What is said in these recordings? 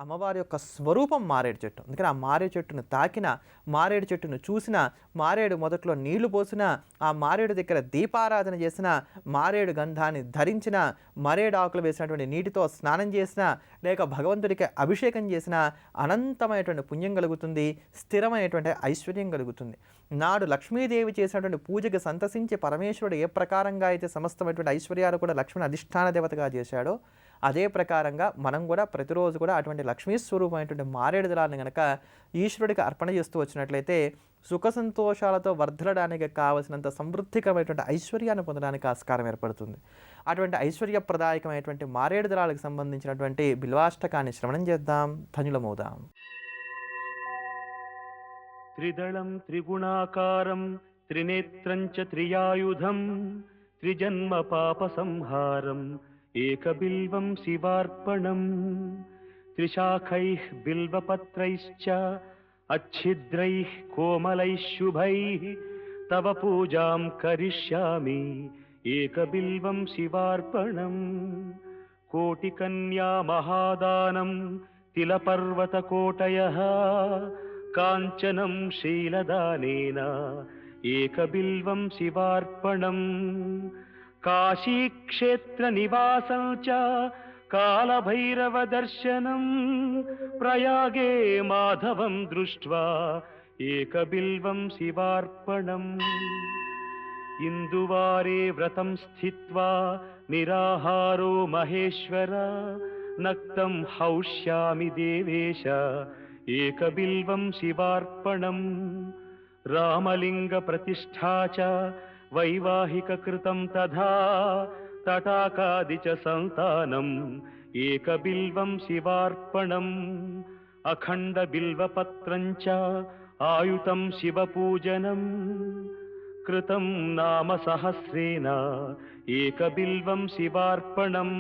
అమ్మవారి యొక్క స్వరూపం మారేడు చెట్టు. అందుకని ఆ మారేడు చెట్టును తాకిన, మారేడు చెట్టును చూసిన, మారేడు మొదట్లో నీళ్లు పోసిన, ఆ మారేడు దగ్గర దీపారాధన చేసిన, మారేడు గంధాన్ని ధరించిన, మారేడు ఆకులు వేసినటువంటి నీటితో స్నానం చేసిన, లేక భగవంతుడికి అభిషేకం చేసిన అనంతమైనటువంటి పుణ్యం కలుగుతుంది, స్థిరమైనటువంటి ఐశ్వర్యం కలుగుతుంది. నాడు లక్ష్మీదేవి చేసినటువంటి పూజకి సంతసించి పరమేశ్వరుడు ఏ ప్రకారంగా అయితే సమస్తమైనటువంటి ఐశ్వర్యాలు కూడా లక్ష్మీని అధిష్టాన దేవతగా చేశాడో అదే ప్రకారంగా మనం కూడా ప్రతిరోజు కూడా అటువంటి లక్ష్మీ స్వరూపమైనటువంటి మారేడు దళాలను కనుక ఈశ్వరుడికి అర్పణ చేస్తూ వచ్చినట్లయితే సుఖ సంతోషాలతో వర్ధలడానికి కావలసినంత సమృద్ధికరమైనటువంటి ఐశ్వర్యాన్ని పొందడానికి ఆస్కారం ఏర్పడుతుంది. అటువంటి ఐశ్వర్యప్రదాయకమైనటువంటి మారేడు దళాలకు సంబంధించినటువంటి బిల్వాష్టకాన్ని శ్రవణం చేద్దాం, ధన్యులమవుదాం. త్రిదళం త్రిగుణాకారం త్రినేత్రం చ త్రియాయుధం త్రిజన్మ పాప సంహారం ఏకబిల్వం శివార్పణం త్రిశాఖైః బిల్వపత్రైశ్చ अच्छिद्रैः कोमलैः शुभैः तव पूजां करिष्यामि एकबिल्वं शिवार्पणम् कोटिकन्या महादानं तिलपर्वतकोटयः काञ्चनं शीलदानेन एकबिल्वं शिवार्पणम् काशीक्षेत्रनिवासं च कालभैरवदर्शनं प्रयागे माधवं दृष्ट्वा एकबिल्वं शिवार्पणम् इन्दुवारे व्रतं स्थित्वा निराहारो महेश्वर नक्तं हौष्यामि देवेश एकबिल्वं शिवार्पणम् रामलिङ्गप्रतिष्ठा च वैवाहिककृतं तथा तटाकादि च संतानम् एकबिल्वं शिवार्पणम् अखण्डबिल्वपत्रं च आयुतं शिवपूजनं कृतं नाम सहस्रेण एकबिल्वं शिवार्पणम्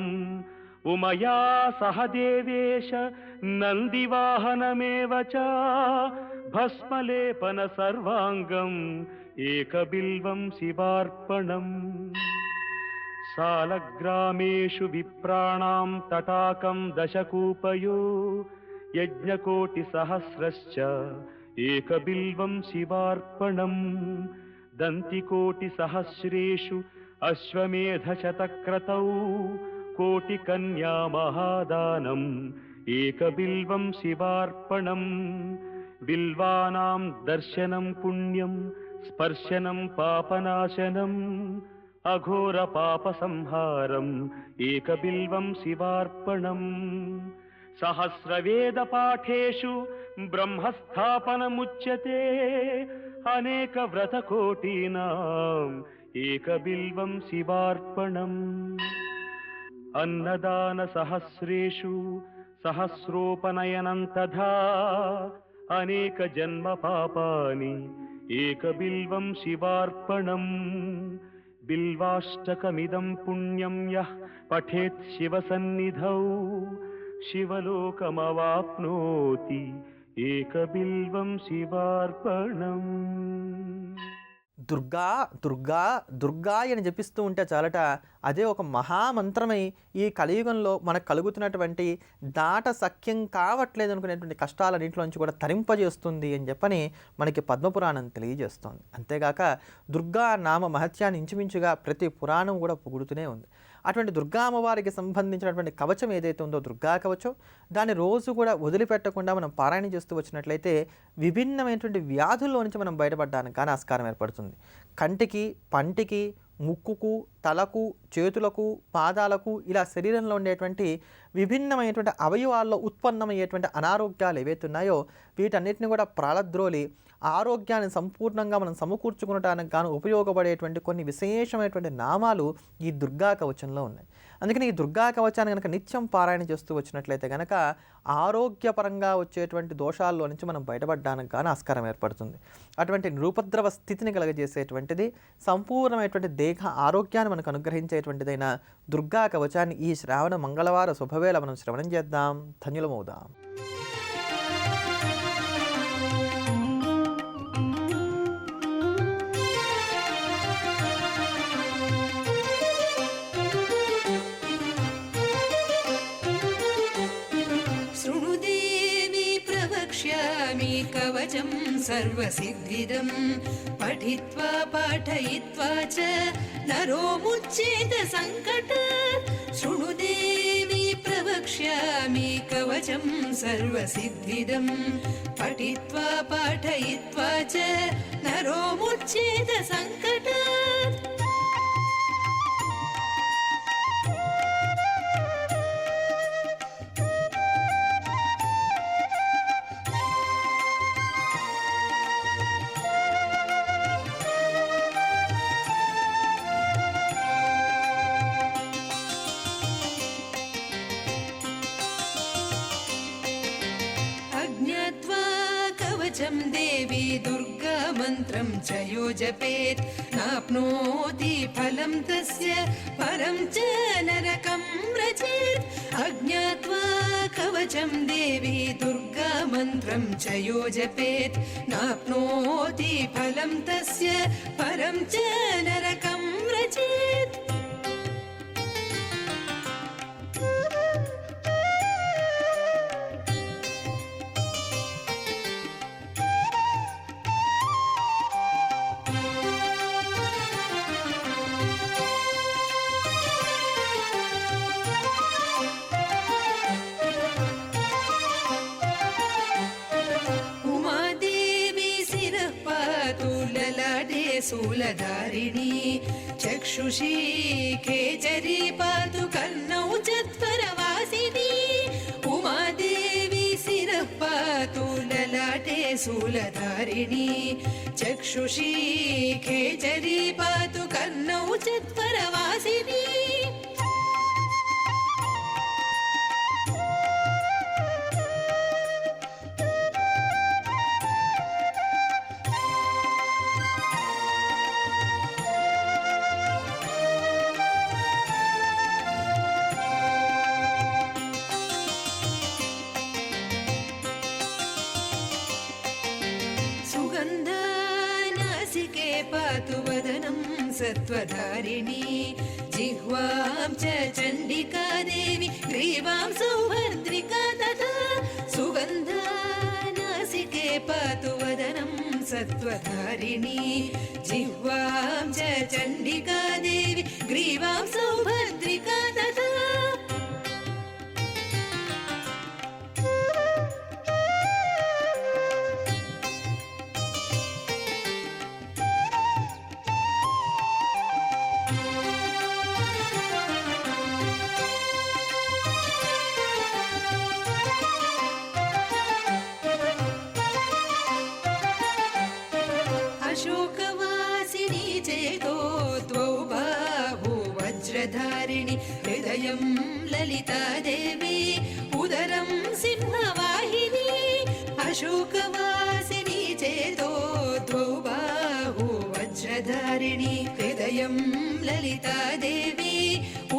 उमया सह देवेश नन्दिवाहनमेव च भस्मलेपन सर्वाङ्गम् एकबिल्वं शिवार्पणम् सालग्रामेषु विप्राणां तटाकं दशकूपयो यज्ञकोटिसहस्रश्च एकबिल्वं शिवार्पणम् दन्तिकोटिसहस्रेषु अश्वमेधशतक्रतौ कोटिकन्या महादानम् एकबिल्वं शिवार्पणम् बिल्वानां दर्शनं पुण्यं स्पर्शनं पापनाशनम् अघोरपापसंहारम् एकबिल्वं शिवार्पणम् सहस्रवेदपाठेषु ब्रह्मस्थापनमुच्यते अनेकव्रतकोटीनाम् एकबिल्वं शिवार्पणम् अन्नदानसहस्रेषु सहस्रोपनयनं तथा अनेकजन्मपापानि एकबिल्वं शिवार्पणम् बिल्वाष्टकमिदं पुण्यं यः पठेत् शिवसन्निधौ शिवलोकमवाप्नोति एकबिल्वं शिवार्पणम्. దుర్గా దుర్గా దుర్గా అని జపిస్తూ ఉంటే చాలట అదే ఒక మహామంత్రమై ఈ కలియుగంలో మనకు కలుగుతున్నటువంటి దాట సఖ్యం కావట్లేదు అనుకునేటువంటి కష్టాలన్నింటిలో నుంచి కూడా తరింపజేస్తుంది అని చెప్పని మనకి పద్మపురాణం తెలియజేస్తుంది. అంతేగాక దుర్గా నామ మహత్యాన్ని ఇంచుమించుగా ప్రతి పురాణం కూడా పొగుడుతూనే ఉంది. అటువంటి దుర్గా అమ్మవారికి సంబంధించినటువంటి కవచం ఏదైతే ఉందో దుర్గా కవచం, దాన్ని రోజు కూడా వదిలిపెట్టకుండా మనం పారాయణ చేస్తూ వచ్చినట్లయితే విభిన్నమైనటువంటి వ్యాధుల్లో నుంచి మనం బయటపడడానికి కానీ ఆస్కారం ఏర్పడుతుంది. కంటికి, పంటికి, ముక్కుకు, తలకు, చేతులకు, పాదాలకు ఇలా శరీరంలో ఉండేటువంటి విభిన్నమైనటువంటి అవయవాల్లో ఉత్పన్నమయ్యేటువంటి అనారోగ్యాలు ఏవైతే ఉన్నాయో వీటన్నిటిని కూడా ప్రాళద్రోలి ఆరోగ్యాన్ని సంపూర్ణంగా మనం సమకూర్చుకునడానికి గాను ఉపయోగపడేటువంటి కొన్ని విశేషమైనటువంటి నామాలు ఈ దుర్గా కవచంలో ఉన్నాయి. అందుకని ఈ దుర్గా కవచాన్ని కనుక నిత్యం పారాయణ చేస్తూ వచ్చినట్లయితే కనుక ఆరోగ్యపరంగా వచ్చేటువంటి దోషాల్లో నుంచి మనం బయటపడడానికి కానీ ఆస్కారం ఏర్పడుతుంది. అటువంటి నిరుపద్రవ స్థితిని కలగజేసేటువంటిది సంపూర్ణమైనటువంటి దేహ ఆరోగ్యాన్ని మనకు అనుగ్రహించేటువంటిదైన దుర్గా కవచాన్ని ఈ శ్రావణ మంగళవార శుభవేళ మనం శ్రవణం చేద్దాం, ధన్యులమవుదాం. శృణుదే प्रवक्ष्यामि कवचं सर्वसिद्धिदं पठित्वा पाठयित्वा च नरो मुच्येत सङ्कटात् शृणु देवी प्रवक्ष्यामि कवचं सर्वसिद्धिदं पठित्वा पाठयित्वा च नरो मुच्येत सङ्कटात् अज्ञात्वा कवचं देवी दुर्गा मन्त्रं च यो जपेत् नाप्नोति फलं तस्य परं च नरकं व्रजेत् अज्ञात्वा कवचं देवी दुर्गा मन्त्रं च यो जपेत् नाप्नोति फलं तस्य परं च नरकं व्रजेत् शूलधारिणी चक्षुषी खेचरी पातु कर्णौ चत्वरवासिनी उमादेवी शिरः पातु ललाटे शूलधारिणी चक्षुषी खेचरी पातु कर्णौ चत्वरवासिनी सुगन्धानासिके पातु वदनं सत्त्वधारिणी जिह्वां च चण्डिका देवी ग्रीवां सौभद्रिका तथा सुगन्धानासिके पातु वदनं सत्त्वधारिणी जिह्वां च चण्डिका देवी ग्रीवां सौभद्रिका तथा अशोकवासिनी चेतो द्वौ बाहु वज्रधारिणि हृदयं ललिता देवी उदरं सिंहवाहिनी अशोकवासिनी चेतो द्वौ बाहु वज्रधारिणि हृदयं ललिता देवी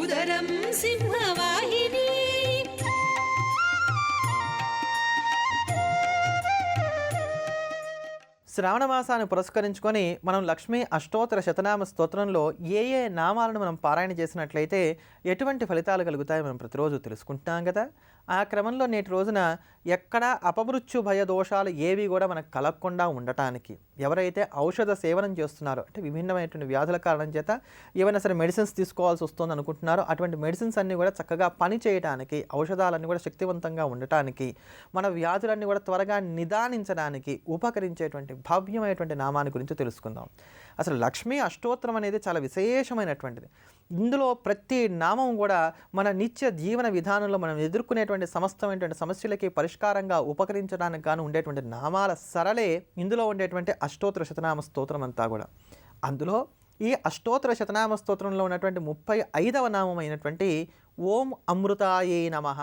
उदरं सिंहवाहिनी శ్రావణ మాసాన్ని పురస్కరించుకొని మనం లక్ష్మీ అష్టోత్తర శతనామ స్తోత్రంలో ఏ ఏ నామాలను మనం పారాయణ చేసినట్లయితే ఎటువంటి ఫలితాలు కలుగుతాయో మనం ప్రతిరోజు తెలుసుకుంటాం కదా. ఆ క్రమంలో నేటి రోజున ఎక్కడ అపమృత్యు భయ దోషాలు ఏవి కూడా మనకు కలగకుండా ఉండటానికి ఎవరైతే ఔషధ సేవనం చేస్తున్నారో అంటే విభిన్నమైనటువంటి వ్యాధుల కారణం చేత ఏవైనా సరే మెడిసిన్స్ తీసుకోవాల్సి వస్తుంది అనుకుంటున్నారో అటువంటి మెడిసిన్స్ అన్నీ కూడా చక్కగా పని చేయడానికి, ఔషధాలన్నీ కూడా శక్తివంతంగా ఉండటానికి, మన వ్యాధులన్నీ కూడా త్వరగా నిదానించడానికి ఉపకరించేటువంటి భవ్యమైనటువంటి నామాన్ని గురించి తెలుసుకుందాం. అసలు లక్ష్మీ అష్టోత్తరం అనేది చాలా విశేషమైనటువంటిది. ఇందులో ప్రతి నామం కూడా మన నిత్య జీవన విధానంలో మనం ఎదుర్కొనేటువంటి సమస్తమైనటువంటి సమస్యలకి పరిష్కారంగా ఉపకరించడానికి గాను ఉండేటువంటి నామాల సరళే ఇందులో ఉండేటువంటి అష్టోత్తర శతనామ స్తోత్రం అంతా కూడా. అందులో ఈ అష్టోత్తర శతనామ స్తోత్రంలో ఉన్నటువంటి 35వ నామం అయినటువంటి ఓం అమృతాయే నమః